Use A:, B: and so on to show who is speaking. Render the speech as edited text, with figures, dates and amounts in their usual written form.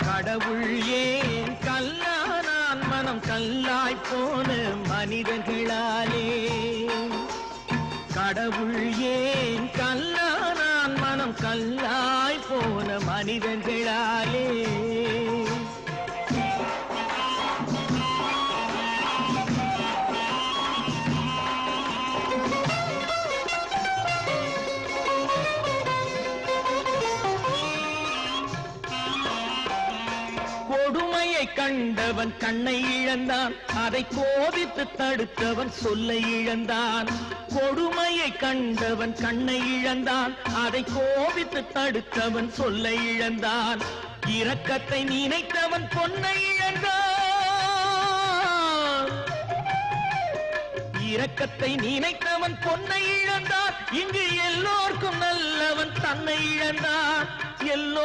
A: கடவுள் ஏன் கல்லானான் மனம் கல்லாய் போன மனிதர்களாலே கடவுள் ஏன் கல்லானான் மனம் கல்லாய் போன மனிதர்களாலே கொடுமையை கண்டவன் கண்ணை இழந்தான் அதை கோபித்து தடுத்தவன் சொல்லை இழந்தான் கொடுமையை கண்டவன் கண்ணை இழந்தான் அதை கோபித்து தடுத்தவன் சொல்லை இழந்தான் இரக்கத்தை நினைத்தவன் பொன்னை இழந்தான் இரக்கத்தை நினைத்தவன் பொன்னை இழந்தான் இங்கு எல்லோருக்கும் நல்லவன் தன்னை இழந்தான் எல்லோர்